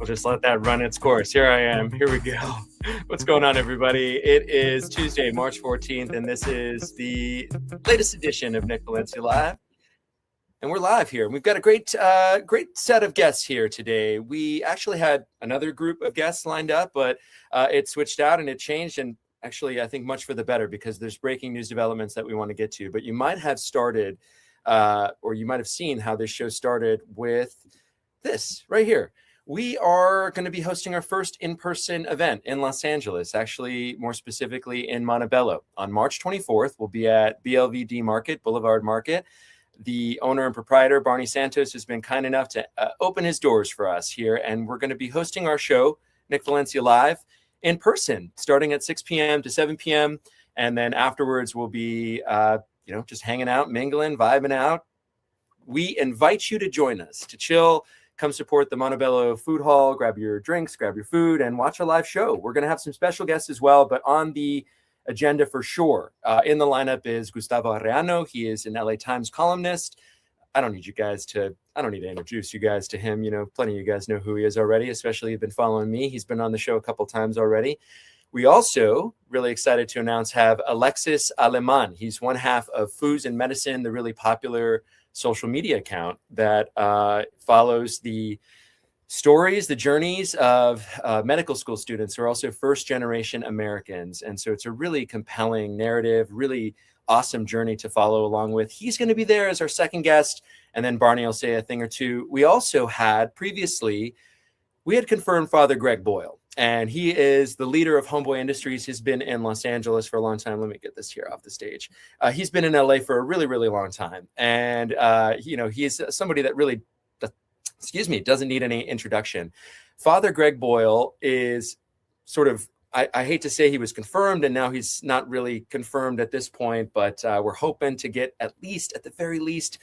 Just let that run its course. Here I am. Here we go. What's going on, everybody? It is Tuesday, March 14th, and this is the latest edition of Nick Valencia Live. And we're live here. We've got a great set of guests here today. We actually had another group of guests lined up, but it switched out and it changed. And actually, I think much for the better, because there's breaking news developments that we want to get to. But you might have started, or you might have seen how this show started with this right here. We are going to be hosting our first in-person event in Los Angeles, actually more specifically in Montebello. On March 24th, we'll be at BLVD Market, Boulevard Market. The owner and proprietor, Barney Santos, has been kind enough to open his doors for us here, and we're going to be hosting our show, Nick Valencia Live, in person, starting at 6 p.m. to 7 p.m., and then afterwards we'll be just hanging out, mingling, vibing out. We invite you to join us, to chill. Come support the Montebello Food Hall, grab your drinks, grab your food, and watch a live show. We're going to have some special guests as well, but on the agenda for sure, in the lineup is Gustavo Arellano. He is an LA Times columnist. I don't need to introduce you guys to him. You know, plenty of you guys know who he is already, especially if you've been following me. He's been on the show a couple times already. We also, really excited to announce, have Alexis Aleman. He's one half of Foods and Medicine, the really popular social media account that follows the stories, the journeys of medical school students who are also first-generation Americans. And so it's a really compelling narrative, really awesome journey to follow along with. He's going to be there as our second guest, and then Barney will say a thing or two. We also had previously, we had confirmed Father Greg Boyle, and he is the leader of Homeboy Industries. He's been in Los Angeles for a long time. Let me get this here off the stage. He's been in LA for a really, really long time. And, he's somebody that really, doesn't need any introduction. Father Greg Boyle is sort of, I hate to say he was confirmed, and now he's not really confirmed at this point, but we're hoping to get at the very least,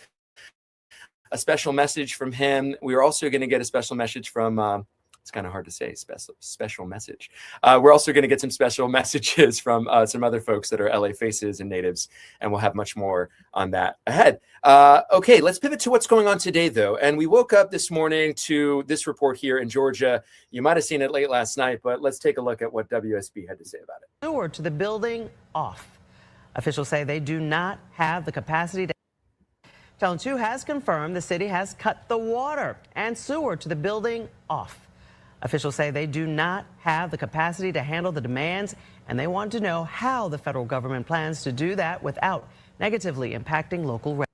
a special message from him. We are also going to get a special message from, it's kind of hard to say, special message. We're also going to get some special messages from some other folks that are LA faces and natives, and we'll have much more on that ahead. Okay, let's pivot to what's going on today, though. And we woke up this morning to this report here in Georgia. You might have seen it late last night, but let's take a look at what WSB had to say about it. Sewer to the building off. Officials say they do not have the capacity to. Channel 2 has confirmed the city has cut the water and sewer to the building off. Officials say they do not have the capacity to handle the demands, and they want to know how the federal government plans to do that without negatively impacting local residents.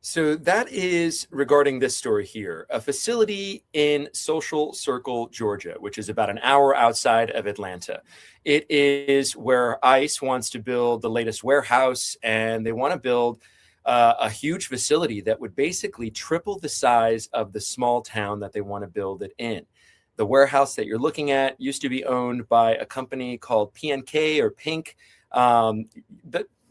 So that is regarding this story here, a facility in Social Circle, Georgia, which is about an hour outside of Atlanta. It is where ICE wants to build the latest warehouse, and they want to build a huge facility that would basically triple the size of the small town that they want to build it in. The warehouse that you're looking at used to be owned by a company called PNK or Pink. Um,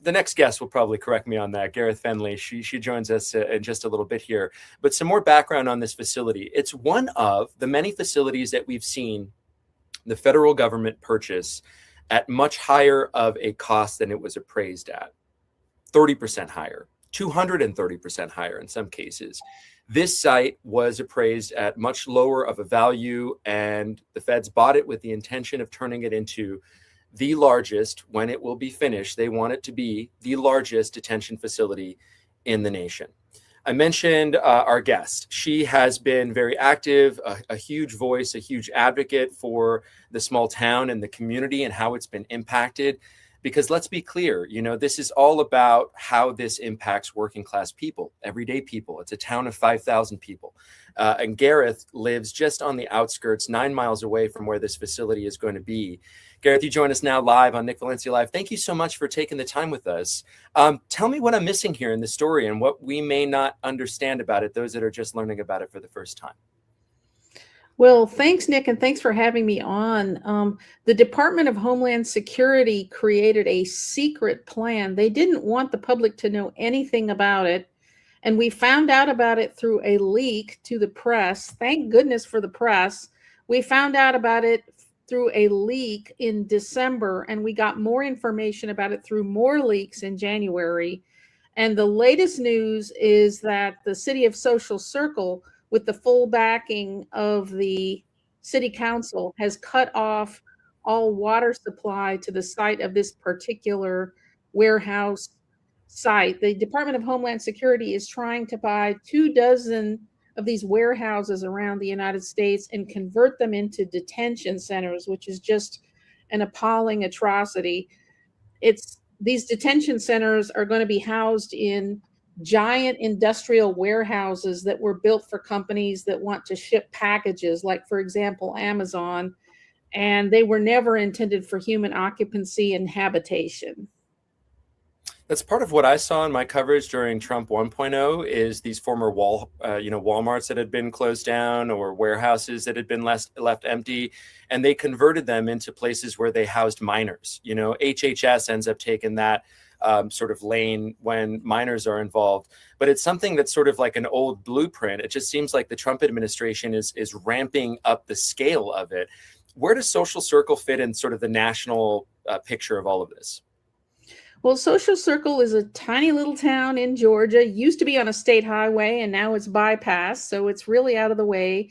the next guest will probably correct me on that, Gareth Fenley. She joins us in just a little bit here. But some more background on this facility. It's one of the many facilities that we've seen the federal government purchase at much higher of a cost than it was appraised at. 30% higher, 230% higher in some cases. This site was appraised at much lower of a value, and the feds bought it with the intention of turning it into the largest, when it will be finished, they want it to be the largest detention facility in the nation. I mentioned our guest. She has been very active, a huge voice, a huge advocate for the small town and the community and how it's been impacted. Because let's be clear, this is all about how this impacts working class people, everyday people. It's a town of 5,000 people. And Gareth lives just on the outskirts, 9 miles away from where this facility is going to be. Gareth, you join us now live on Nick Valencia Live. Thank you so much for taking the time with us. Tell me what I'm missing here in the story and what we may not understand about it, those that are just learning about it for the first time. Well, thanks, Nick, and thanks for having me on. The Department of Homeland Security created a secret plan. They didn't want the public to know anything about it, and we found out about it through a leak to the press. Thank goodness for the press. We found out about it through a leak in December, and we got more information about it through more leaks in January. And the latest news is that the city of Social Circle, with the full backing of the city council, has cut off all water supply to the site of this particular warehouse site. The Department of Homeland Security is trying to buy 24 of these warehouses around the United States and convert them into detention centers, which is just an appalling atrocity. These detention centers are going to be housed in giant industrial warehouses that were built for companies that want to ship packages, like, for example, Amazon, and they were never intended for human occupancy and habitation. That's part of what I saw in my coverage during Trump 1.0 is these former Walmarts that had been closed down or warehouses that had been left empty, and they converted them into places where they housed minors. HHS ends up taking that sort of lane when minors are involved, but it's something that's sort of like an old blueprint. It just seems like the Trump administration is ramping up the scale of it. Where does Social Circle fit in sort of the national picture of all of this? Well, Social Circle is a tiny little town in Georgia, used to be on a state highway, and now it's bypassed. So it's really out of the way,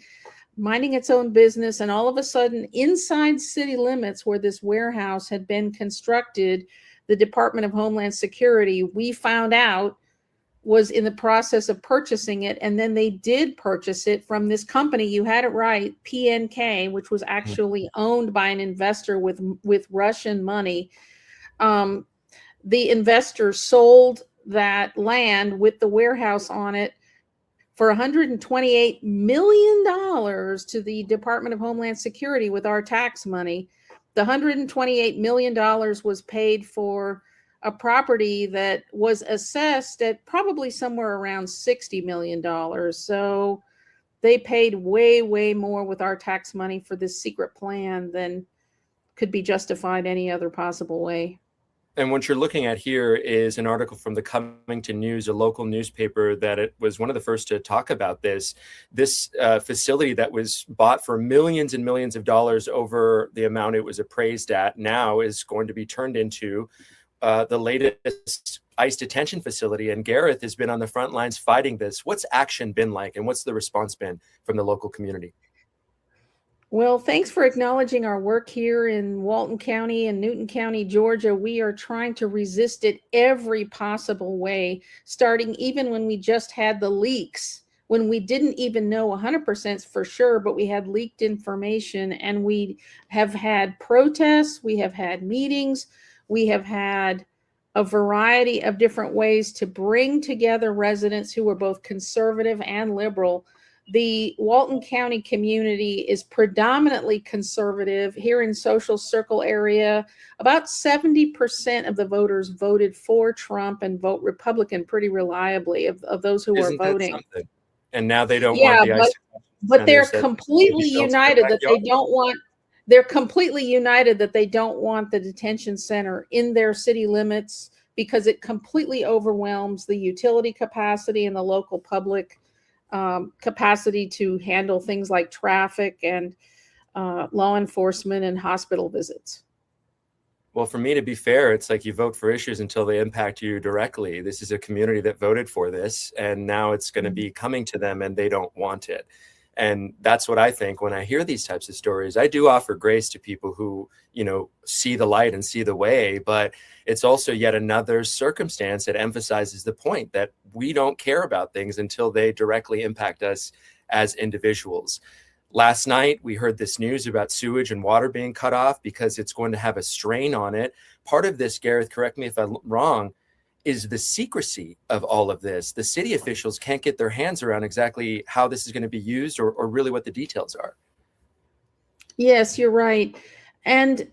minding its own business. And all of a sudden, inside city limits where this warehouse had been constructed, the Department of Homeland Security, we found out, was in the process of purchasing it. And then they did purchase it from this company, you had it right, PNK, which was actually owned by an investor with Russian money. The investor sold that land with the warehouse on it for $128 million to the Department of Homeland Security with our tax money. The $128 million was paid for a property that was assessed at probably somewhere around $60 million. So they paid way, way more with our tax money for this secret plan than could be justified any other possible way. And what you're looking at here is an article from the Covington News, a local newspaper that it was one of the first to talk about this facility that was bought for millions and millions of dollars over the amount it was appraised at, now is going to be turned into the latest ICE detention facility. And Gareth has been on the front lines fighting this. What's action been like, and what's the response been from the local community? Well, thanks for acknowledging our work here in Walton County and Newton County, Georgia. We are trying to resist it every possible way, starting even when we just had the leaks, when we didn't even know 100% for sure, but we had leaked information, and we have had protests, we have had meetings, we have had a variety of different ways to bring together residents who were both conservative and liberal. The Walton County community is predominantly conservative. Here in Social Circle area, about 70% of the voters voted for Trump and vote Republican pretty reliably of those who are Isn't that voting. something? And now they don't want Yeah, the ICE but they're centers that completely be built in their united that they backyard. don't want they're completely united that they don't want the detention center in their city limits because it completely overwhelms the utility capacity and the local public capacity to handle things like traffic and law enforcement and hospital visits. Well, for me, to be fair, it's like you vote for issues until they impact you directly. This is a community that voted for this, and now it's going to be coming to them and they don't want it. And that's what I think when I hear these types of stories. I do offer grace to people who, see the light and see the way, but it's also yet another circumstance that emphasizes the point that we don't care about things until they directly impact us as individuals. Last night, we heard this news about sewage and water being cut off because it's going to have a strain on it. Part of this, Gareth, correct me if I'm wrong, is the secrecy of all of this. The city officials can't get their hands around exactly how this is going to be used or really what the details are. Yes, you're right. And,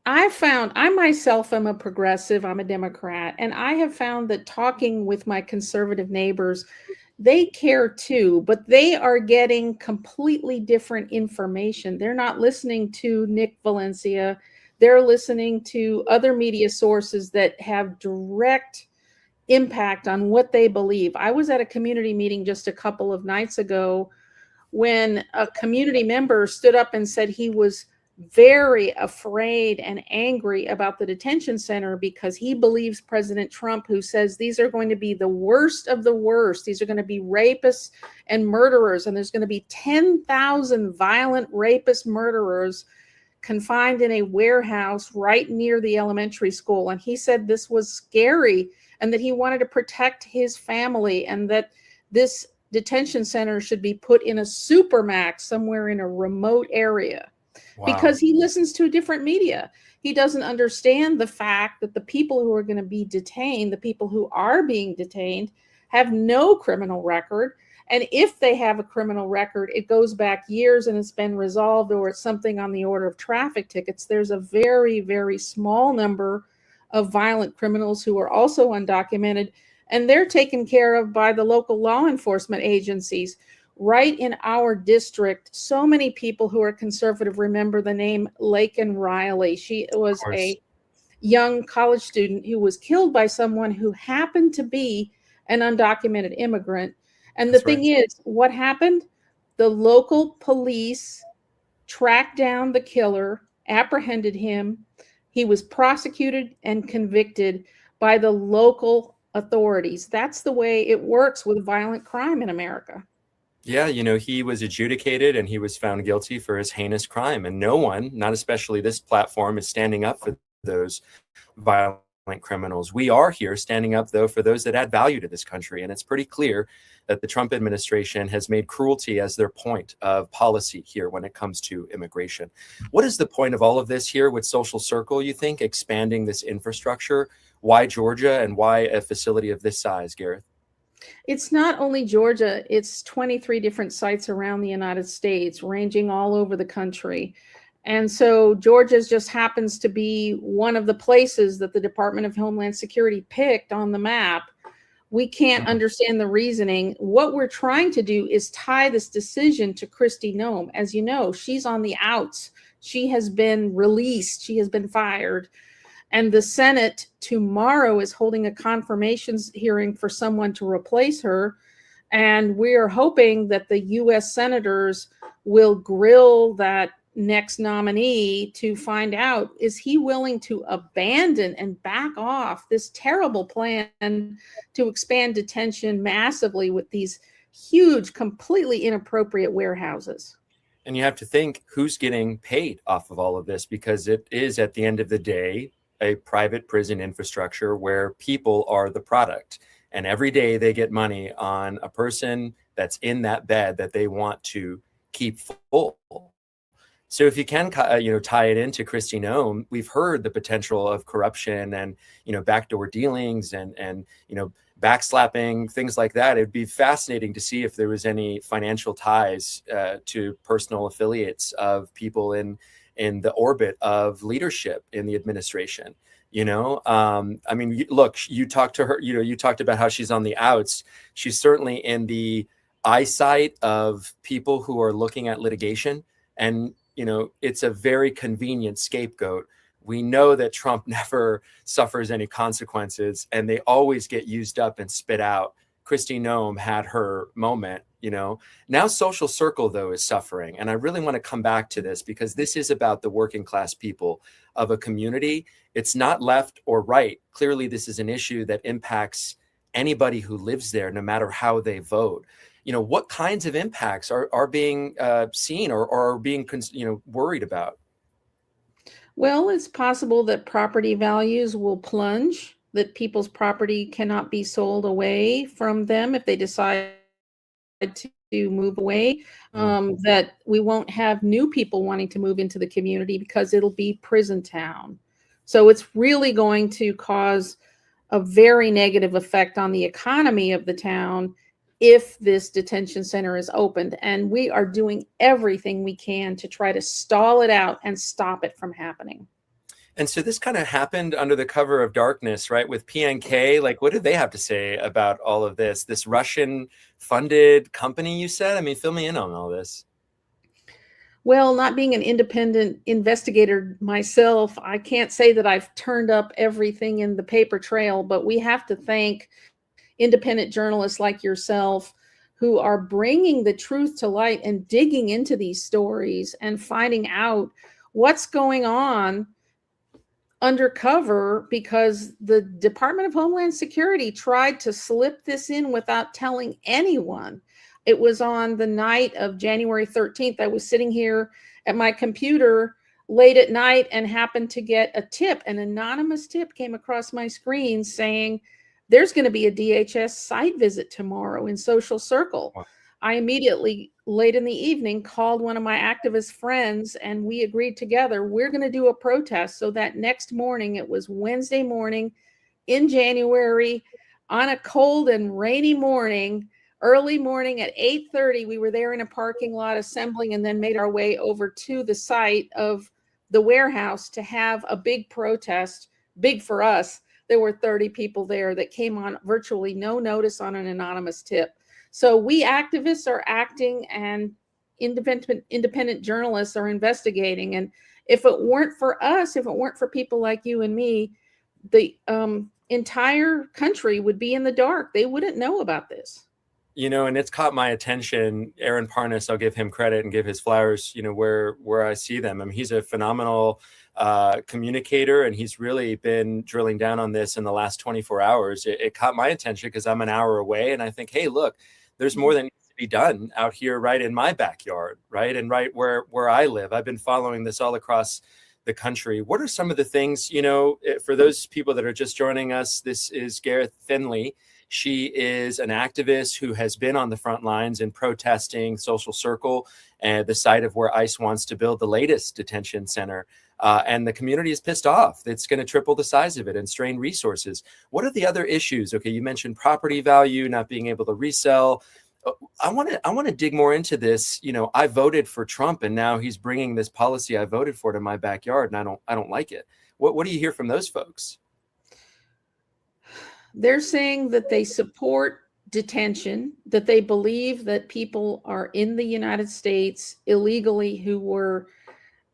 I myself am a progressive, I'm a Democrat, and I have found that talking with my conservative neighbors, they care too, but they are getting completely different information. They're not listening to Nick Valencia. They're listening to other media sources that have direct impact on what they believe. I was at a community meeting just a couple of nights ago when a community member stood up and said he was very afraid and angry about the detention center because he believes President Trump, who says these are going to be the worst of the worst, these are going to be rapists and murderers, and there's going to be 10,000 violent rapist murderers confined in a warehouse right near the elementary school. And he said this was scary and that he wanted to protect his family and that this detention center should be put in a supermax somewhere in a remote area. Wow. Because he listens to different media. He doesn't understand the fact that the people who are going to be detained, the people who are being detained, have no criminal record. And if they have a criminal record, it goes back years and it's been resolved, or it's something on the order of traffic tickets. There's a very, very small number of violent criminals who are also undocumented, and they're taken care of by the local law enforcement agencies. Right in our district, so many people who are conservative remember the name Laken Riley. She was a young college student who was killed by someone who happened to be an undocumented immigrant. And the thing is, what happened? The local police tracked down the killer, apprehended him. He was prosecuted and convicted by the local authorities. That's the way it works with violent crime in America. Yeah, he was adjudicated and he was found guilty for his heinous crime. And no one, not especially this platform, is standing up for those violent criminals. We are here standing up, though, for those that add value to this country. And it's pretty clear that the Trump administration has made cruelty as their point of policy here when it comes to immigration. What is the point of all of this here with Social Circle, you think, expanding this infrastructure? Why Georgia and why a facility of this size, Gareth? It's not only Georgia, it's 23 different sites around the United States, ranging all over the country. And so Georgia just happens to be one of the places that the Department of Homeland Security picked on the map. We can't understand the reasoning. What we're trying to do is tie this decision to Kristi Noem. As you know, she's on the outs. She has been released. She has been fired. And the Senate tomorrow is holding a confirmations hearing for someone to replace her. And we are hoping that the U.S. senators will grill that next nominee to find out, is he willing to abandon and back off this terrible plan to expand detention massively with these huge, completely inappropriate warehouses? And you have to think who's getting paid off of all of this, because it is, at the end of the day, a private prison infrastructure where people are the product. And every day they get money on a person that's in that bed that they want to keep full. So if you can, tie it into Kristi Noem, we've heard the potential of corruption and, backdoor dealings and, backslapping, things like that. It'd be fascinating to see if there was any financial ties to personal affiliates of people in the orbit of leadership in the administration. I mean, look, you talked to her, you talked about how she's on the outs. She's certainly in the eyesight of people who are looking at litigation. And, it's a very convenient scapegoat. We know that Trump never suffers any consequences and they always get used up and spit out. Kristi Noem had her moment, Now Social Circle, though, is suffering. And I really want to come back to this because this is about the working class people of a community. It's not left or right. Clearly, this is an issue that impacts anybody who lives there, no matter how they vote. What kinds of impacts are being seen or are being, worried about? Well, it's possible that property values will plunge, that people's property cannot be sold away from them if they decide to move away, that we won't have new people wanting to move into the community because it'll be prison town. So it's really going to cause a very negative effect on the economy of the town if this detention center is opened. And we are doing everything we can to try to stall it out and stop it from happening. And so this kind of happened under the cover of darkness, right? With PNK, like, what did they have to say about all of this? This Russian funded company, you said? I mean, fill me in on all this. Well, not being an independent investigator myself, I can't say that I've turned up everything in the paper trail, but we have to thank independent journalists like yourself who are bringing the truth to light and digging into these stories and finding out what's going on undercover, because the Department of Homeland Security tried to slip this in without telling anyone. It was on the night of January 13th. I was sitting here at my computer late at night and happened to get a tip. An anonymous tip came across my screen saying, there's going to be a DHS site visit tomorrow in Social Circle. Wow. I immediately, late in the evening, called one of my activist friends and we agreed together, we're going to do a protest. So that next morning, it was Wednesday morning in January on a cold and rainy morning, early morning at 8:30, we were there in a parking lot assembling and then made our way over to the site of the warehouse to have a big protest. Big for us. There were 30 people there that came on virtually no notice on an anonymous tip. So we activists are acting and independent journalists are investigating. And if it weren't for us, if it weren't for people like you and me, the entire country would be in the dark. They wouldn't know about this. And it's caught my attention. Aaron Parnas, I'll give him credit and give his flowers, where I see them. I mean, he's a phenomenal communicator, and he's really been drilling down on this in the last 24 hours. It caught my attention because I'm an hour away, and I think, hey, look, there's more that needs to be done out here, right in my backyard, right, and right where I live. I've been following this all across the country. What are some of the things, for those people that are just joining us? This is Gareth Finley. She is an activist who has been on the front lines in protesting Social Circle, the site of where ICE wants to build the latest detention center. And the community is pissed off. It's going to triple the size of it and strain resources. What are the other issues? Okay, you mentioned property value, not being able to resell. I want to dig more into this. I voted for Trump, and now he's bringing this policy I voted for to my backyard, and I don't like it. What do you hear from those folks? They're saying that they support detention, that they believe that people are in the United States illegally who were,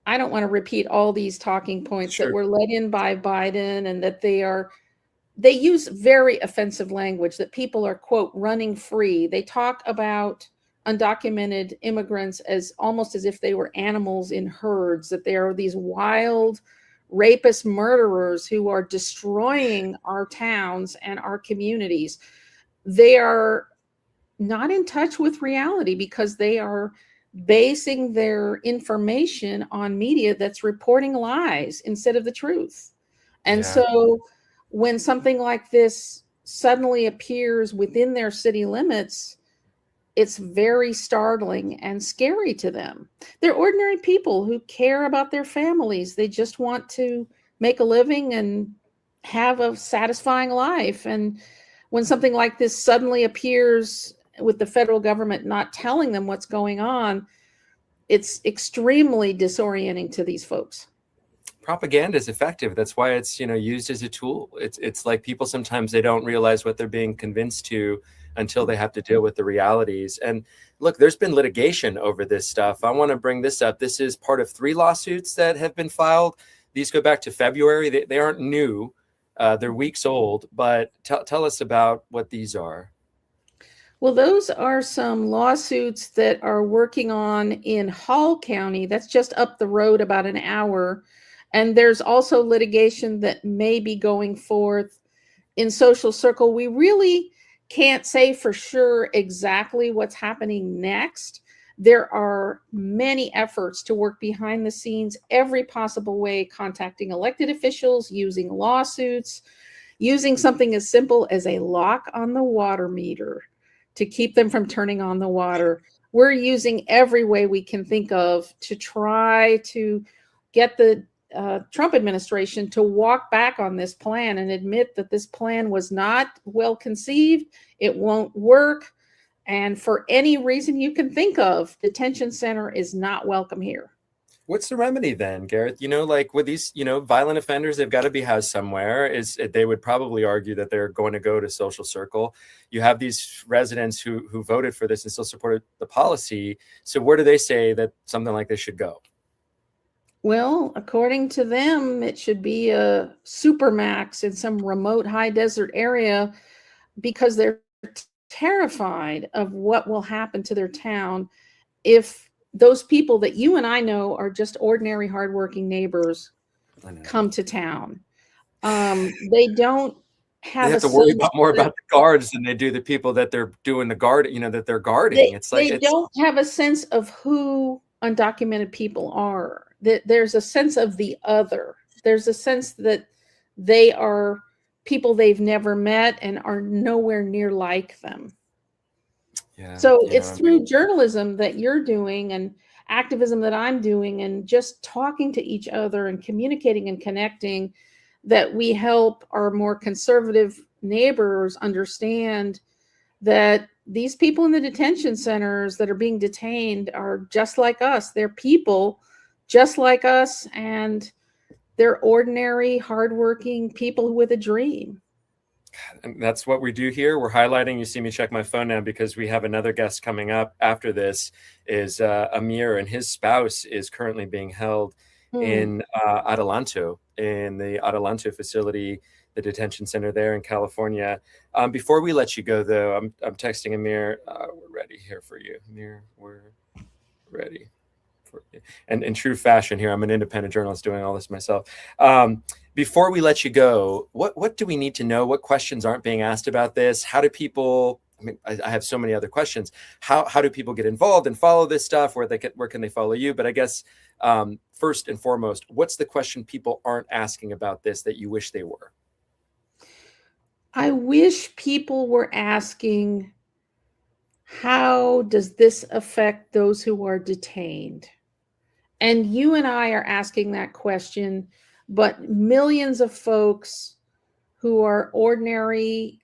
I don't want to repeat all these talking points, Sure. that were let in by Biden, and that they use very offensive language, that people are, quote, running free. They talk about undocumented immigrants as almost as if they were animals in herds, that they are these wild rapist murderers who are destroying our towns and our communities. They are not in touch with reality because they are basing their information on media that's reporting lies instead of the truth. And Yeah. so when something like this suddenly appears within their city limits, it's very startling and scary to them. They're ordinary people who care about their families. They just want to make a living and have a satisfying life. And when something like this suddenly appears with the federal government not telling them what's going on, it's extremely disorienting to these folks. Propaganda is effective. That's why it's, used as a tool. It's like people sometimes they don't realize what they're being convinced to until they have to deal with the realities. And look, there's been litigation over this stuff. I want to bring this up. This is part of 3 lawsuits that have been filed. These go back to February. They aren't new. They're weeks old, but tell us about what these are. Well, those are some lawsuits that are working on in Hall County. That's just up the road about an hour. And there's also litigation that may be going forth in Social Circle. We really can't say for sure exactly what's happening next. There are many efforts to work behind the scenes, every possible way, contacting elected officials, using lawsuits, using something as simple as a lock on the water meter to keep them from turning on the water. We're using every way we can think of to try to get the Trump administration to walk back on this plan and admit that this plan was not well conceived. It won't work. And for any reason you can think of, detention center is not welcome here. What's the remedy then, Gareth? Like with these, violent offenders, they've got to be housed somewhere. They would probably argue that they're going to go to Social Circle. You have these residents who voted for this and still supported the policy. So where do they say that something like this should go? Well, according to them, it should be a supermax in some remote high desert area because they're terrified of what will happen to their town if those people that you and I know are just ordinary, hardworking neighbors come to town. They don't have. They have to worry more about the guards than they do the people that they're doing the guard. That they're guarding. They don't have a sense of who undocumented people are. That there's a sense of the other. There's a sense that they are people they've never met and are nowhere near like them. So it's through journalism that you're doing and activism that I'm doing and just talking to each other and communicating and connecting that we help our more conservative neighbors understand that these people in the detention centers that are being detained are just like us. They're people just like us, and they're ordinary, hardworking people with a dream. And that's what we do here. We're highlighting. You see me check my phone now because we have another guest coming up after this. Is Amir, and his spouse is currently being held in Adelanto, in the Adelanto facility, the detention center there in California. Before we let you go, though, I'm texting Amir. We're ready here for you, Amir. We're ready. And in true fashion here, I'm an independent journalist doing all this myself. Before we let you go, what do we need to know? What questions aren't being asked about this? How do people, I have so many other questions. How do people get involved and follow this stuff? Where can they follow you? But I guess first and foremost, what's the question people aren't asking about this that you wish they were? I wish people were asking, how does this affect those who are detained? And you and I are asking that question, but millions of folks who are ordinary,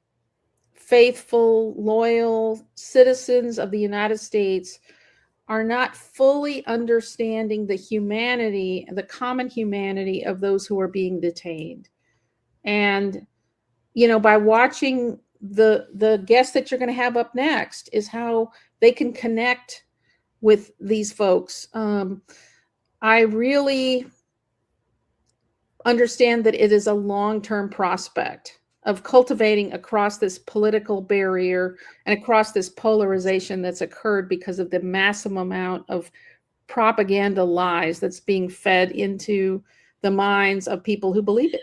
faithful, loyal citizens of the United States are not fully understanding the humanity, the common humanity of those who are being detained. And, by watching the guest that you're going to have up next is how they can connect with these folks. I really understand that it is a long-term prospect of cultivating across this political barrier and across this polarization that's occurred because of the massive amount of propaganda lies that's being fed into the minds of people who believe it.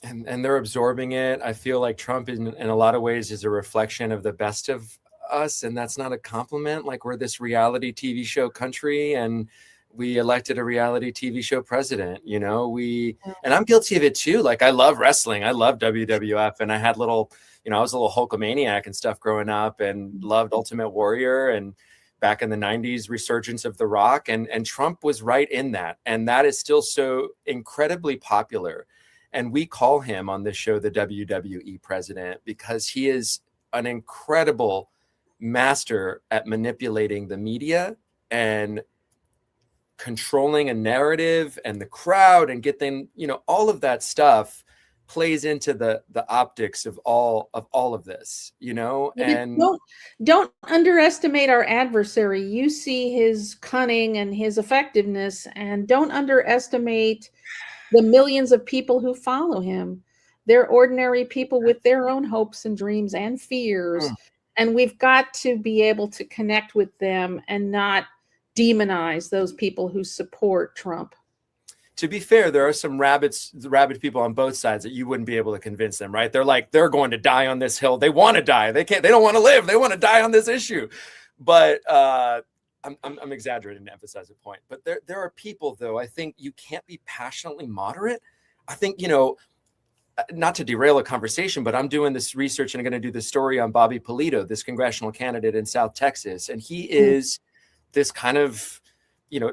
And they're absorbing it. I feel like Trump in a lot of ways is a reflection of the best of us, and that's not a compliment. Like, we're this reality TV show country, and we elected a reality TV show president. And I'm guilty of it too. Like, I love wrestling. I love WWF. And I had little, I was a little Hulkamaniac and stuff growing up, and loved Ultimate Warrior, and back in the 90s resurgence of The Rock, and Trump was right in that. And that is still so incredibly popular. And we call him on this show the WWE president, because he is an incredible master at manipulating the media and controlling a narrative and the crowd, and getting, all of that stuff plays into the optics of all of this, and don't underestimate our adversary. You see his cunning and his effectiveness, and don't underestimate the millions of people who follow him. They're ordinary people with their own hopes and dreams and fears. And we've got to be able to connect with them and not demonize those people who support Trump. To be fair, there are some rabid people on both sides that you wouldn't be able to convince them, right? They're like, they're going to die on this hill. They want to die. They don't want to live. They want to die on this issue. But I'm exaggerating to emphasize a point. But there are people, though, I think you can't be passionately moderate. I think, not to derail a conversation, but I'm doing this research and I'm going to do this story on Bobby Polito, this congressional candidate in South Texas. And he is this kind of,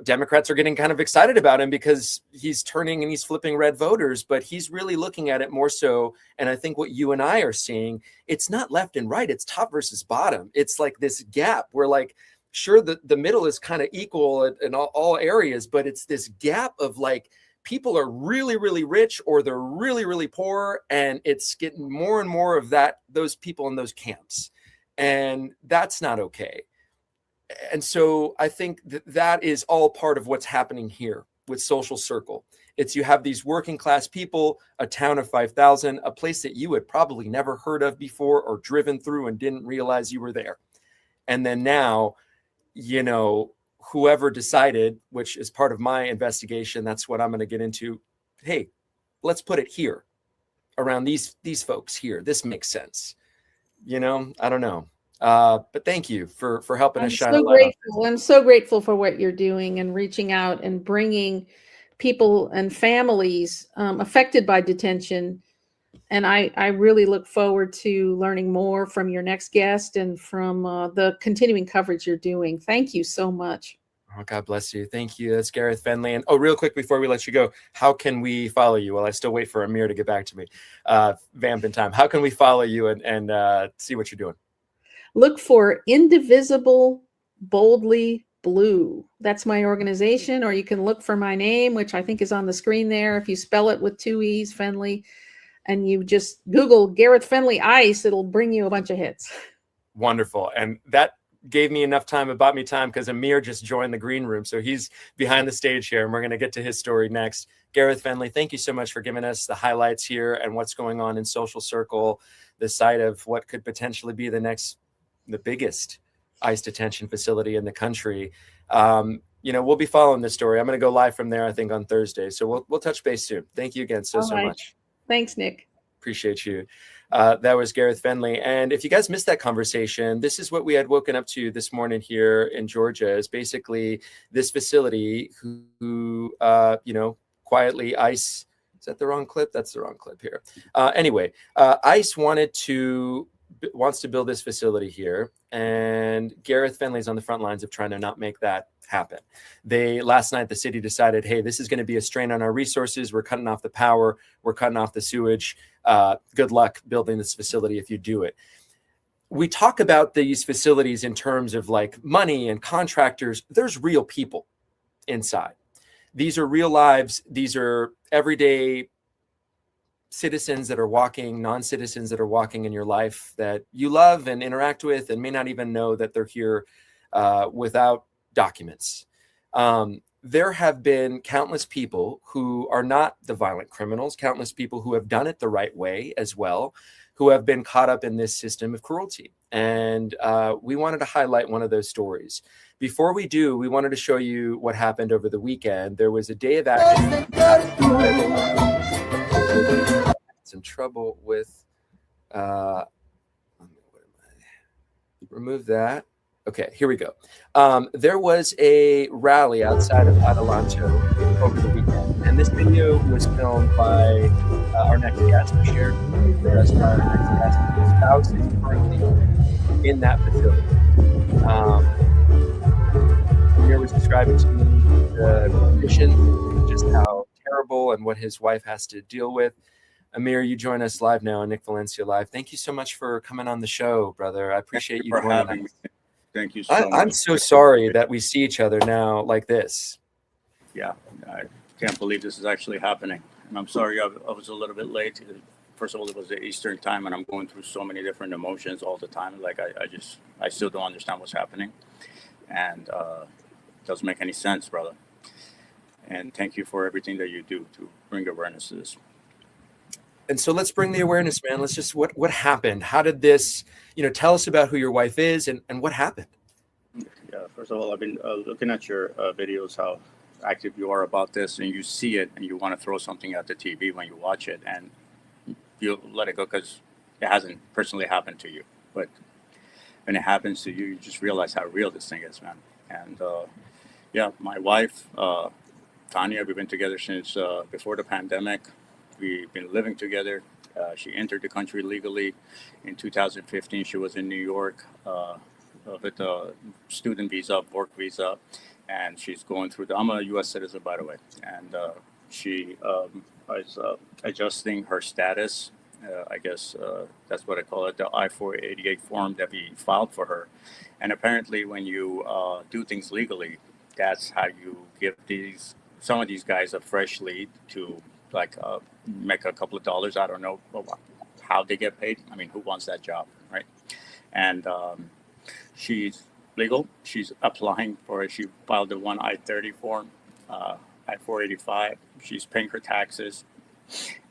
Democrats are getting kind of excited about him because he's turning and he's flipping red voters, but he's really looking at it more so. And I think what you and I are seeing, it's not left and right, it's top versus bottom. It's like this gap where, like, sure, the middle is kind of equal in all areas, but it's this gap of, like, people are really, really rich or they're really, really poor. And it's getting more and more of those people in those camps. And that's not okay. And so I think that is all part of what's happening here with Social Circle. It's, you have these working class people, a town of 5,000, a place that you had probably never heard of before or driven through and didn't realize you were there. And then now, whoever decided, which is part of my investigation, that's what I'm going to get into. Hey, let's put it here around these folks here. This makes sense. I don't know. But thank you for helping us shine a light. I'm so grateful for what you're doing and reaching out and bringing people and families affected by detention. And I really look forward to learning more from your next guest and from the continuing coverage you're doing. Thank you so much. Oh, God bless you. Thank you. That's Gareth Fenley. And real quick before we let you go, how can we follow you? Well, I still wait for Amir to get back to me. Vamp in time. How can we follow you and see what you're doing? Look for Indivisible Boldly Blue. That's my organization. Or you can look for my name, which I think is on the screen there. If you spell it with 2 E's, Fenley, and you just Google Gareth Fenley Ice, it'll bring you a bunch of hits. Wonderful. And that gave me enough time. It bought me time because Amir just joined the green room. So he's behind the stage here, and we're going to get to his story next. Gareth Fenley, thank you so much for giving us the highlights here and what's going on in Social Circle, the site of what could potentially be the biggest ICE detention facility in the country. We'll be following this story. I'm going to go live from there, I think, on Thursday. So we'll touch base soon. Thank you again so much. Thanks, Nick. Appreciate you. That was Gareth Fenley. And if you guys missed that conversation, this is what we had woken up to this morning here in Georgia, is basically this facility who quietly ICE, is that the wrong clip? That's the wrong clip here. Anyway, ICE wants to build this facility here, and Gareth Fenley's on the front lines of trying to not make that happen. Last night, the city decided, hey, this is going to be a strain on our resources. We're cutting off the power. We're cutting off the sewage. Good luck building this facility if you do it. We talk about these facilities in terms of like money and contractors. There's real people inside. These are real lives. These are everyday citizens that are walking, non-citizens that are walking in your life that you love and interact with and may not even know that they're here without documents. There have been countless people who are not the violent criminals, countless people who have done it the right way as well, who have been caught up in this system of cruelty. And we wanted to highlight one of those stories. Before we do, we wanted to show you what happened over the weekend. There was a day of action. Some trouble with remove that. Okay, here we go. There was a rally outside of Adelanto over the weekend, and this video was filmed by our next guest, shared with us by our next guest, whose spouse is currently in that facility. Amir was describing to me the conditions, just how terrible and what his wife has to deal with. Amir, you join us live now on Nick Valencia Live. Thank you so much for coming on the show, brother. I appreciate you for joining having us. me. Thank you so much. I'm so sorry that we see each other now like this. Yeah, I can't believe this is actually happening. And I'm sorry I was a little bit late. First of all, it was the Eastern time, and I'm going through so many different emotions all the time. Like I still don't understand what's happening, and it doesn't make any sense, brother. And thank you for everything that you do to bring awareness to this. And so let's bring the awareness, man. Let's just, what happened? How did this, tell us about who your wife is and what happened? Yeah, first of all, I've been looking at your videos, how active you are about this, and you see it and you want to throw something at the TV when you watch it, and you let it go because it hasn't personally happened to you. But when it happens to you, you just realize how real this thing is, man. And yeah, my wife, Tanya, we've been together since before the pandemic. We've been living together. She entered the country legally in 2015. She was in New York with a student visa, work visa, and she's going through I'm a U.S. citizen, by the way, and she is adjusting her status. I guess that's what I call it, the I-488 form that we filed for her. And apparently when you do things legally, that's how you give some of these guys a fresh lead to make a couple of dollars. I don't know how they get paid. I mean, who wants that job, right? And she's legal. She's applying for it. She filed the one I-30 form, I-485. She's paying her taxes,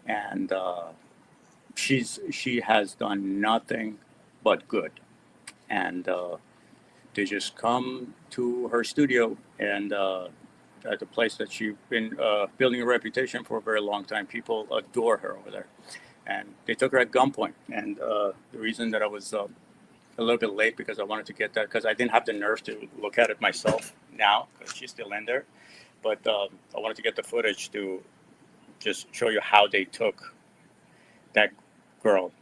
and she has done nothing but good. And they just come to her studio and at the place that she's been building a reputation for a very long time. People adore her over there. And they took her at gunpoint. And the reason that I was a little bit late, because I wanted to get that, because I didn't have the nerve to look at it myself now, because she's still in there. But I wanted to get the footage to just show you how they took that girl.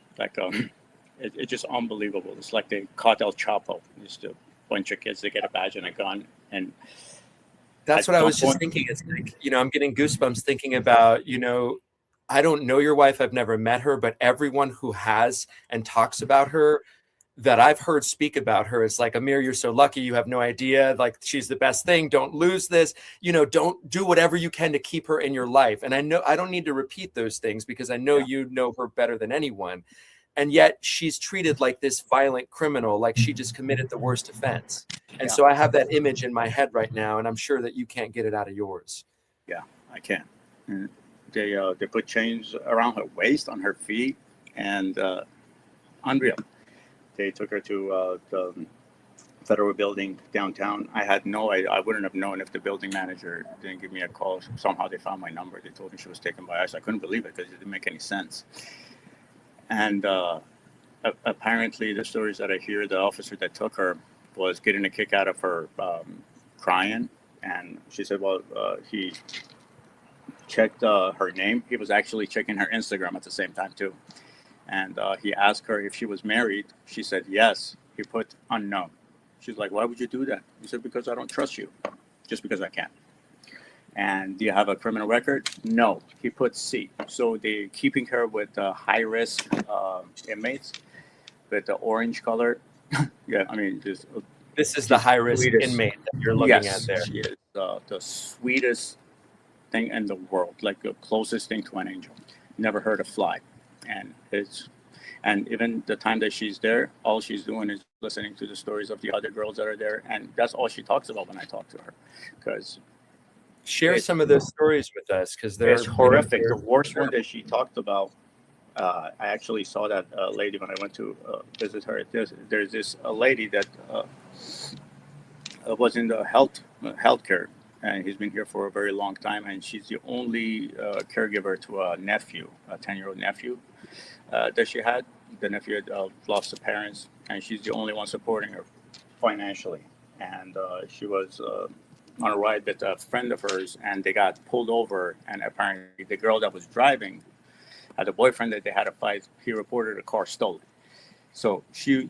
It's just unbelievable. It's like they caught El Chapo. Just a bunch of kids that get a badge and a gun. And that's what I was just thinking. It's like, I'm getting goosebumps thinking about, I don't know your wife. I've never met her, but everyone who has and talks about her that I've heard speak about her, it's like, Amir, you're so lucky. You have no idea. Like, she's the best thing. Don't lose this. Don't do whatever you can to keep her in your life. And I know I don't need to repeat those things because I know you know her better than anyone. And yet she's treated like this violent criminal, like she just committed the worst offense. And so I have that image in my head right now, and I'm sure that you can't get it out of yours. Yeah, I can. And they put chains around her waist, on her feet, and unreal. They took her to the federal building downtown. I wouldn't have known if the building manager didn't give me a call. Somehow they found my number. They told me she was taken by ICE. I couldn't believe it because it didn't make any sense. And apparently the stories that I hear, the officer that took her was getting a kick out of her crying. And she said, well, he checked her name. He was actually checking her Instagram at the same time too. And he asked her if she was married. She said, yes. He put unknown. She's like, why would you do that? He said, because I don't trust you, just because I can. And do you have a criminal record? No. He put C. So they're keeping her with high-risk inmates with the orange color. Yeah, I mean, this is the high-risk inmate that you're looking at there. She is the sweetest thing in the world, like the closest thing to an angel. Never heard a fly. And even the time that she's there, all she's doing is listening to the stories of the other girls that are there. And that's all she talks about when I talk to her. Because share some of those stories with us, because they're horrific. The worst one that she talked about, I actually saw that lady when I went to visit her. There's this lady that was in the healthcare, and he's been here for a very long time, and she's the only caregiver to a nephew, a 10-year-old nephew that she had. The nephew had lost the parents, and she's the only one supporting her. financially, and she was on a ride with a friend of hers, and they got pulled over. And apparently, the girl that was driving had a boyfriend that they had a fight. He reported a car stolen, so she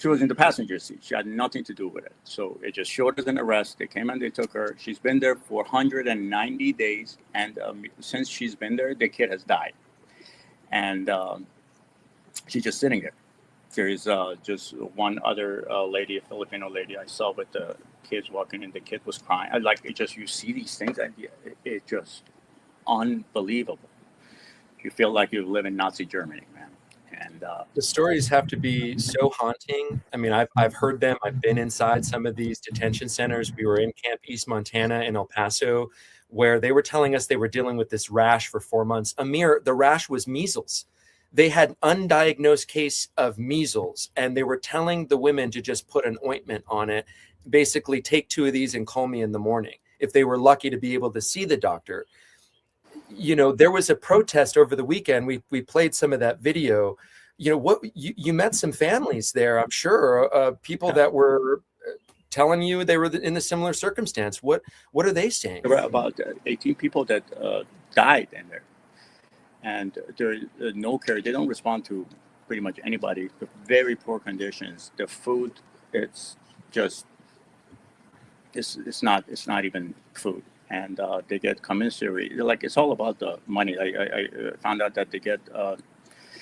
was in the passenger seat. She had nothing to do with it. So it just showed as an arrest. They came and they took her. She's been there for 190 days, and since she's been there, the kid has died, and she's just sitting there. There is just one other lady, a Filipino lady I saw with the kids walking in. The kid was crying. You see these things, and it just unbelievable. You feel like you live in Nazi Germany, man. And the stories have to be so haunting. I mean, I've heard them. I've been inside some of these detention centers. We were in Camp East Montana in El Paso, where they were telling us they were dealing with this rash for 4 months. Amir, the rash was measles. They had undiagnosed case of measles, and they were telling the women to just put an ointment on it, basically take 2 of these and call me in the morning if they were lucky to be able to see the doctor. You know, there was a protest over the weekend. We played some of that video. You know, what you met some families there, I'm sure, people that were telling you they were in a similar circumstance. What are they saying? There were about 18 people that died in there. And there's no care. They don't respond to pretty much anybody. The very poor conditions. The food, it's not even food. And they get commissary. Like, it's all about the money. I found out that they get a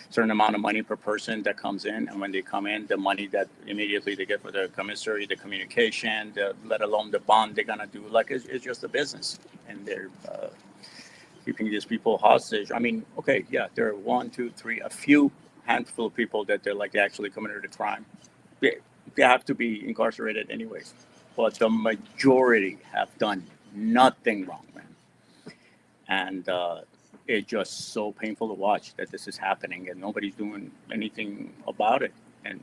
certain amount of money per person that comes in, and when they come in, the money that immediately they get for the commissary, the communication, let alone the bond they're gonna do. Like, it's just a business, and they're keeping these people hostage. I mean, okay, yeah, there are 1, 2, 3, a few handful of people that they actually committed a crime. They have to be incarcerated anyways, but the majority have done nothing wrong, man. And it's just so painful to watch that this is happening and nobody's doing anything about it, and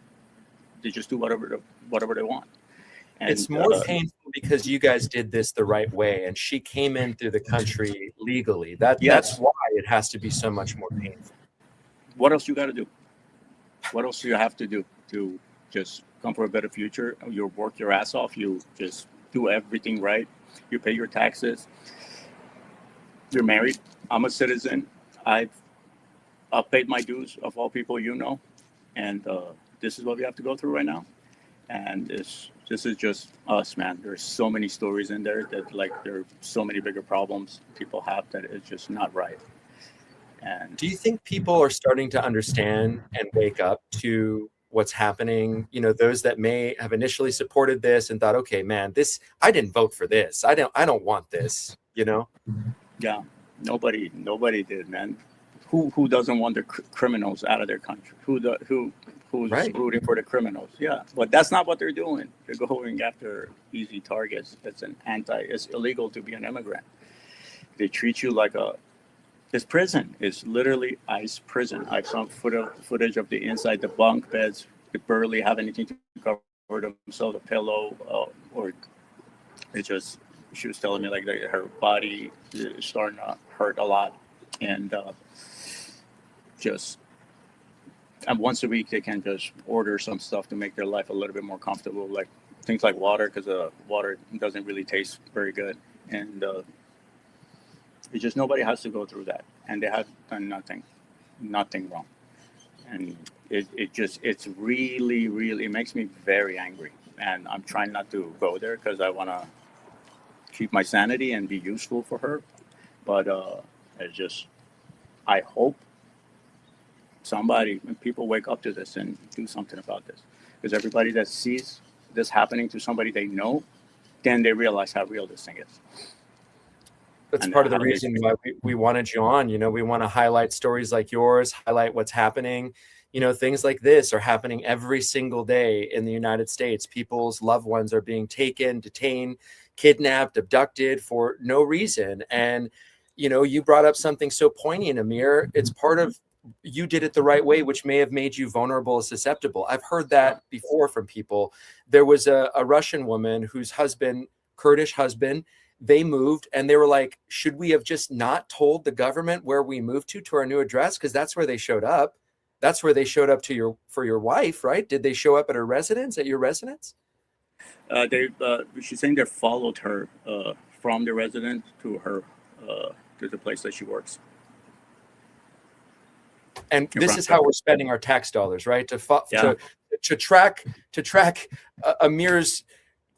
they just do whatever they want. And it's more painful because you guys did this the right way, and she came in through the country legally. That's why it has to be so much more painful. What else you got to do? What else do you have to do to just come for a better future? You work your ass off. You just do everything right. You pay your taxes. You're married. I'm a citizen. I've paid my dues of all people you know, and this is what we have to go through right now. And this is just us, man. There's so many stories in there that, like, there are so many bigger problems people have that it's just not right. And do you think people are starting to understand and wake up to what's happening? You know, those that may have initially supported this and thought, okay, man, I didn't vote for this. I don't want this, you know? Yeah, nobody did, man. Who doesn't want the criminals out of their country? Who's right. rooting for the criminals? Yeah, but that's not what they're doing. They're going after easy targets. It's illegal to be an immigrant. They treat you like this prison is literally ICE prison. I saw footage of the inside, the bunk beds. They barely have anything to cover themselves, a pillow, or it just. She was telling me, like, her body is starting to hurt a lot, and and once a week they can just order some stuff to make their life a little bit more comfortable, like things like water, because water doesn't really taste very good, and it's just nobody has to go through that, and they have done nothing wrong, and it's really, really, it makes me very angry, and I'm trying not to go there because I want to keep my sanity and be useful for her, but I hope people wake up to this and do something about this, because everybody that sees this happening to somebody they know, then they realize how real this thing is. That's part of the reason why we wanted you on. You know, we want to highlight stories like yours, highlight what's happening. You know, things like this are happening every single day in the United States. People's loved ones are being taken, detained, kidnapped, abducted for no reason. And, you know, you brought up something so poignant, Amir. It's part of, you did it the right way, which may have made you vulnerable and susceptible. I've heard that before from people. There was a Russian woman whose Kurdish husband, they moved, and they were like, should we have just not told the government where we moved to our new address? Because that's where they showed up. that's where they showed up to for your wife, right? Did they show up at her residence, at your residence? She's saying they followed her from the residence to her to the place that she works. And this is how we're spending our tax dollars, right? To track Amir's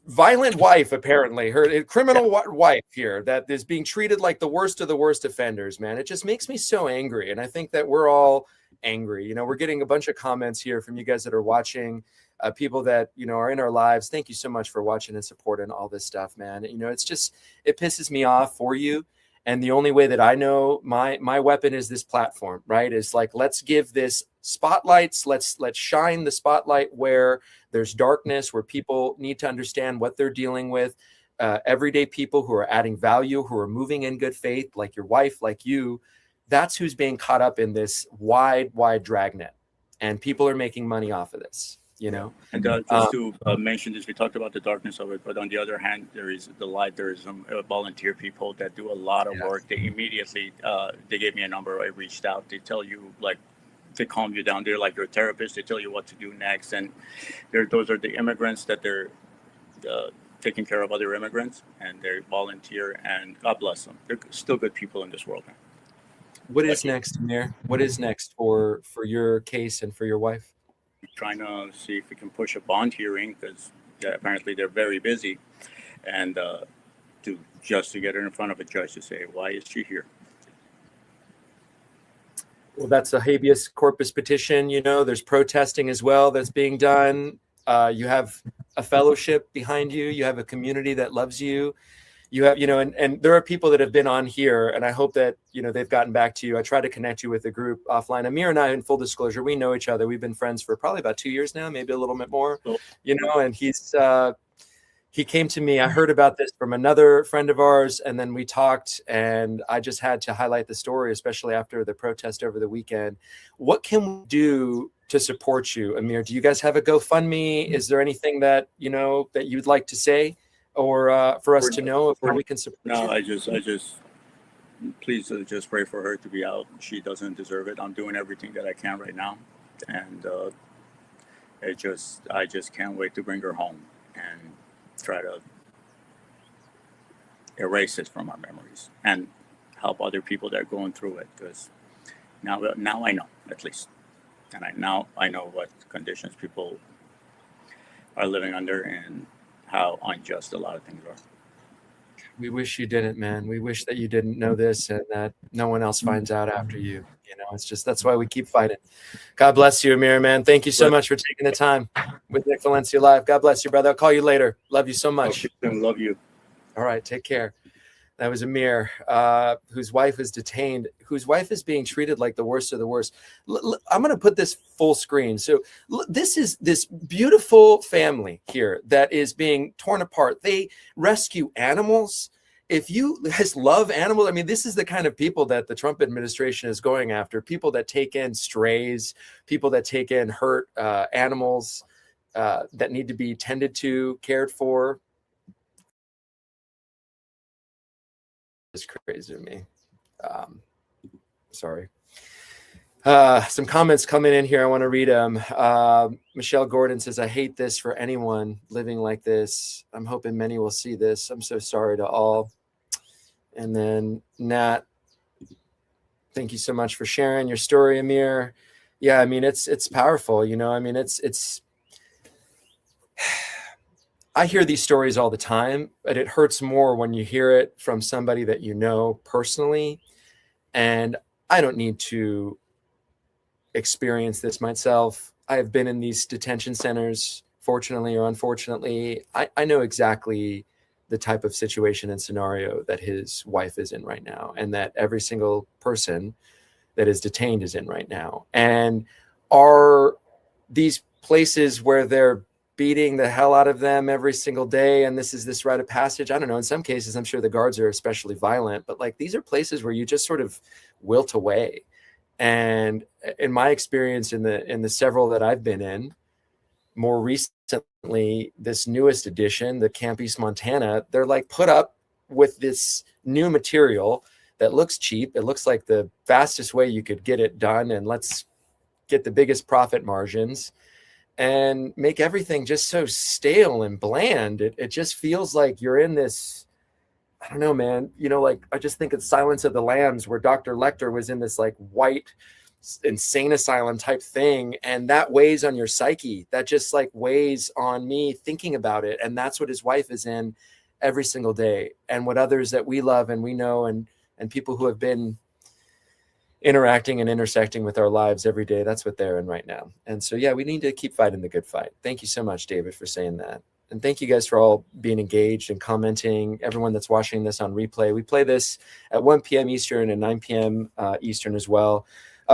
violent wife, apparently her criminal wife here, that is being treated like the worst of the worst offenders. Man, it just makes me so angry, and I think that we're all angry. You know, we're getting a bunch of comments here from you guys that are watching, people that, you know, are in our lives. Thank you so much for watching and supporting all this stuff, man. You know, it's just, it pisses me off for you. And the only way that I know my weapon is this platform, right? Is like, let's give this spotlights. Let's shine the spotlight where there's darkness, where people need to understand what they're dealing with. Everyday people who are adding value, who are moving in good faith, like your wife, like you. That's who's being caught up in this wide dragnet, and people are making money off of this. You know, and just to mention this, we talked about the darkness of it, but on the other hand, there is the light. There is some volunteer people that do a lot of work. They immediately, they gave me a number. I reached out. They tell you, like, they calm you down. They're like your therapist. They tell you what to do next. And those are the immigrants that they're taking care of other immigrants, and they volunteer. And God bless them. They're still good people in this world. Man. What is next, Amir? What is next for your case and for your wife? Trying to see if we can push a bond hearing, because apparently they're very busy, and to get her in front of a judge to say, why is she here? Well, that's a habeas corpus petition. You know, there's protesting as well that's being done. You have a fellowship behind you. You have a community that loves you. You have, you know, and there are people that have been on here, and I hope that, you know, they've gotten back to you. I try to connect you with the group offline. Amir and I, in full disclosure, we know each other. We've been friends for probably about 2 years now, maybe a little bit more, you know, and he came to me. I heard about this from another friend of ours, and then we talked, and I just had to highlight the story, especially after the protest over the weekend. What can we do to support you, Amir? Do you guys have a GoFundMe? Is there anything that, you know, that you'd like to say, or for us to know how we can support you? No, I just please just pray for her to be out. She doesn't deserve it. I'm doing everything that I can right now, and I just can't wait to bring her home and try to erase it from our memories and help other people that are going through it, because now I know, at least, and I know what conditions people are living under and how unjust a lot of things are. We wish you didn't, man. We wish that you didn't know this and that no one else finds out after you. You know, it's just, that's why we keep fighting. God bless you, Amir, man. Thank you so much for taking the time with Nick Valencia Live. God bless you, brother. I'll call you later. Love you so much. Love you. All right, take care. That was Amir, whose wife is detained, whose wife is being treated like the worst of the worst. I'm going to put this full screen. So this is this beautiful family here that is being torn apart. They rescue animals. If you guys love animals, I mean, this is the kind of people that the Trump administration is going after. People that take in strays, people that take in hurt animals that need to be tended to, cared for. It's crazy to me. Sorry. Some comments coming in here. I want to read them. Michelle Gordon says, I hate this for anyone living like this. I'm hoping many will see this. I'm so sorry to all. And then Nat, thank you so much for sharing your story, Amir. Yeah, I mean, it's powerful, you know. I mean, it's I hear these stories all the time, but it hurts more when you hear it from somebody that you know personally. And I don't need to experience this myself. I have been in these detention centers, fortunately or unfortunately. I know exactly the type of situation and scenario that his wife is in right now, and that every single person that is detained is in right now. And are these places where they're beating the hell out of them every single day, and this is this rite of passage? I don't know. In some cases, I'm sure the guards are especially violent, but like, these are places where you just sort of wilt away. And in my experience, in the several that I've been in, more recently, this newest edition, the Camp East Montana, they're like put up with this new material that looks cheap. It looks like the fastest way you could get it done, and let's get the biggest profit margins and make everything just so stale and bland. It just feels like you're in this, I don't know, man, like I just think of Silence of the Lambs, where Dr. Lecter was in this like white insane asylum type thing, and that weighs on your psyche. That just like weighs on me thinking about it. And that's what his wife is in every single day, and what others that we love and we know, and people who have been interacting and intersecting with our lives every day, that's what they're in right now. And so, yeah, we need to keep fighting the good fight. Thank you so much, David, for saying that. And thank you guys for all being engaged and commenting. Everyone that's watching this on replay, we play this at 1 p.m. Eastern and 9 p.m. Eastern as well.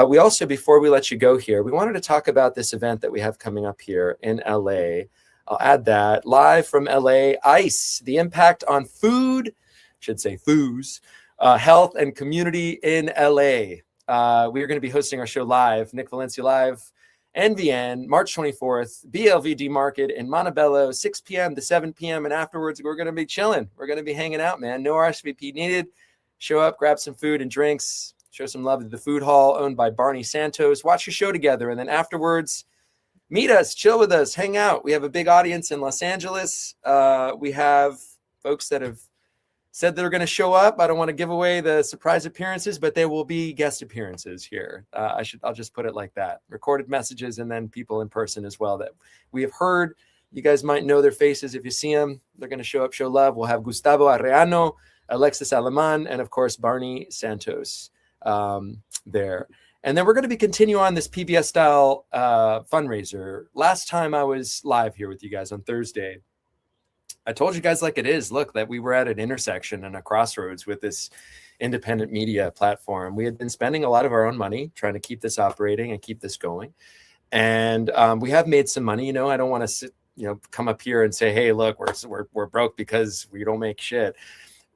We also, before we let you go here, we wanted to talk about this event that we have coming up here in LA. I'll add that, live from LA, ICE, the impact on food, should say foods, health and community in LA. We are going to be hosting our show live, Nick Valencia Live, NVN, March 24th, BLVD Market in Montebello, 6 p.m. to 7 p.m. And afterwards, we're going to be chilling. We're going to be hanging out, man. No RSVP needed. Show up, grab some food and drinks, show some love to the food hall owned by Barney Santos. Watch your show together. And then afterwards, meet us, chill with us, hang out. We have a big audience in Los Angeles. We have folks that have said they're going to show up. I don't want to give away the surprise appearances, but there will be guest appearances here. I'll just put it like that. Recorded messages, and then people in person as well that we have heard. You guys might know their faces if you see them. They're going to show up, show love. We'll have Gustavo Arreano, Alexis Aleman, and of course, Barney Santos there. And then we're going to be continue on this PBS style fundraiser. Last time I was live here with you guys on Thursday, I told you guys like it is. Look, that we were at an intersection and a crossroads with this independent media platform. We had been spending a lot of our own money trying to keep this operating and keep this going. And we have made some money. I don't want to sit, come up here and say, hey, look, we're broke because we don't make shit.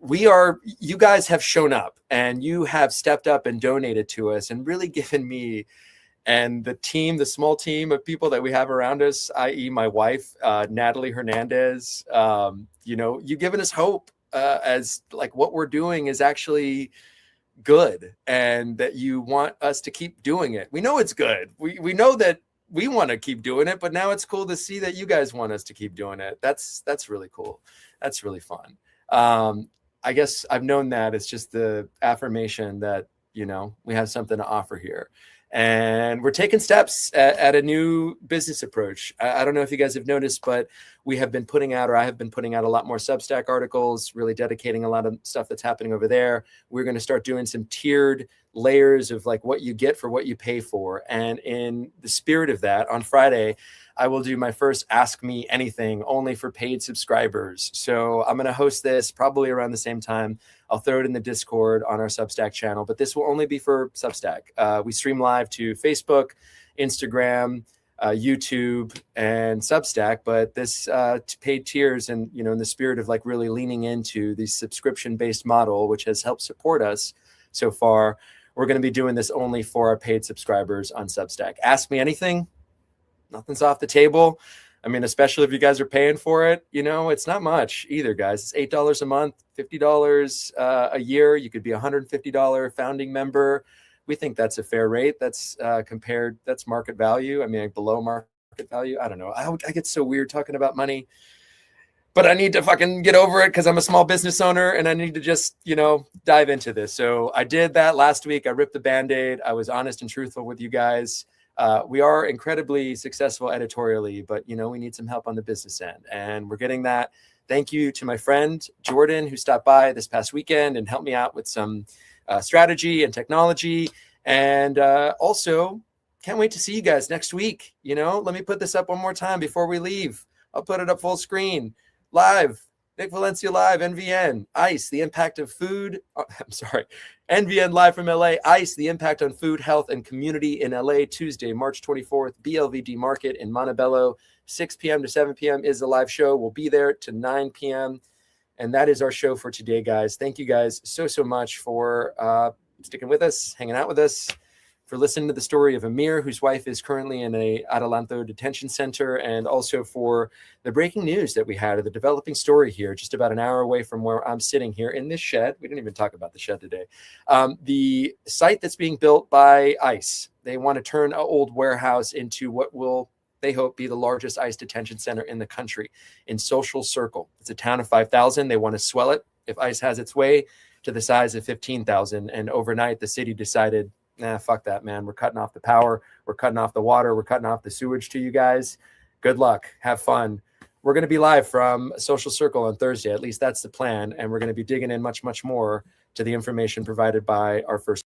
You guys have shown up and you have stepped up and donated to us and really given me and the team, the small team of people that we have around us, i.e. my wife, Natalie Hernandez, you've given us hope as like what we're doing is actually good and that you want us to keep doing it. We know it's good. We know that we want to keep doing it, but now it's cool to see that you guys want us to keep doing it. That's really cool. That's really fun. I guess I've known that it's just the affirmation that, we have something to offer here. And we're taking steps at a new business approach. I don't know if you guys have noticed, but we have been putting out, or I have been putting out a lot more Substack articles, really dedicating a lot of stuff that's happening over there. We're going to start doing some tiered layers of like what you get for what you pay for. And in the spirit of that, on Friday, I will do my first Ask Me Anything only for paid subscribers. So I'm going to host this probably around the same time. I'll throw it in the Discord on our Substack channel, but this will only be for Substack. We stream live to Facebook, Instagram, YouTube, and Substack, but this paid tiers and, in the spirit of like really leaning into the subscription-based model, which has helped support us so far, we're going to be doing this only for our paid subscribers on Substack. Ask Me Anything. Nothing's off the table. I mean, especially if you guys are paying for it, it's not much either, guys. It's $8 a month, $50 a year. You could be a $150 founding member. We think that's a fair rate. That's that's market value. I mean, like below market value. I don't know. I get so weird talking about money, but I need to fucking get over it because I'm a small business owner and I need to just, dive into this. So I did that last week. I ripped the Band-Aid. I was honest and truthful with you guys. We are incredibly successful editorially, but we need some help on the business end, and we're getting that. Thank you to my friend Jordan, who stopped by this past weekend and helped me out with some strategy and technology. And also, can't wait to see you guys next week. Let me put this up one more time before we leave. I'll put it up full screen, live. Nick Valencia Live, NVN, ICE, the impact of food. NVN live from LA, ICE, the impact on food, health, and community in LA, Tuesday, March 24th, BLVD Market in Montebello, 6 p.m. to 7 p.m. is the live show. We'll be there to 9 p.m. And that is our show for today, guys. Thank you guys so much for sticking with us, hanging out with us, for listening to the story of Amir, whose wife is currently in a Adelanto detention center, and also for the breaking news that we had of the developing story here, just about an hour away from where I'm sitting here in this shed. We didn't even talk about the shed today. The site that's being built by ICE. They want to turn an old warehouse into what will, they hope, be the largest ICE detention center in the country in Social Circle. It's a town of 5,000. They want to swell it, if ICE has its way, to the size of 15,000. And overnight, the city decided, nah, fuck that, man. We're cutting off the power. We're cutting off the water. We're cutting off the sewage to you guys. Good luck. Have fun. We're going to be live from Social Circle on Thursday. At least that's the plan. And we're going to be digging in much, much more to the information provided by our first.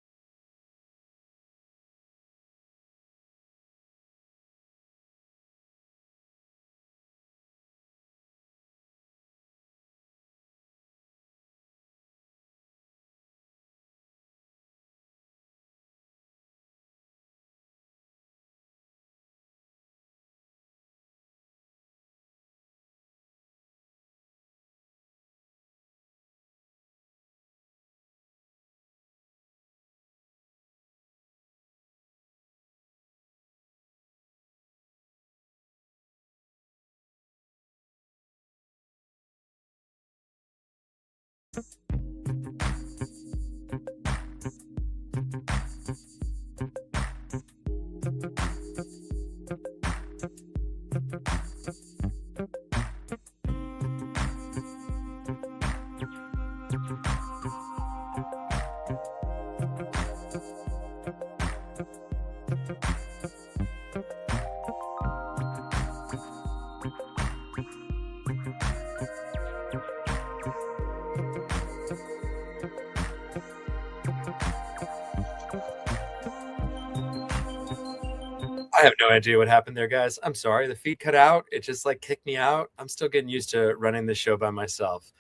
I have no idea what happened there, guys. I'm sorry. The feed cut out. It just like kicked me out. I'm still getting used to running this show by myself.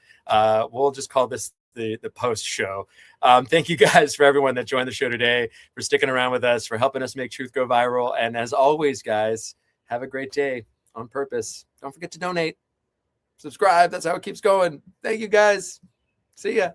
We'll just call this the post show. Thank you guys for everyone that joined the show today, for sticking around with us, for helping us make truth go viral. And as always, guys, have a great day on purpose. Don't forget to donate, subscribe. That's how it keeps going. Thank you, guys. See ya.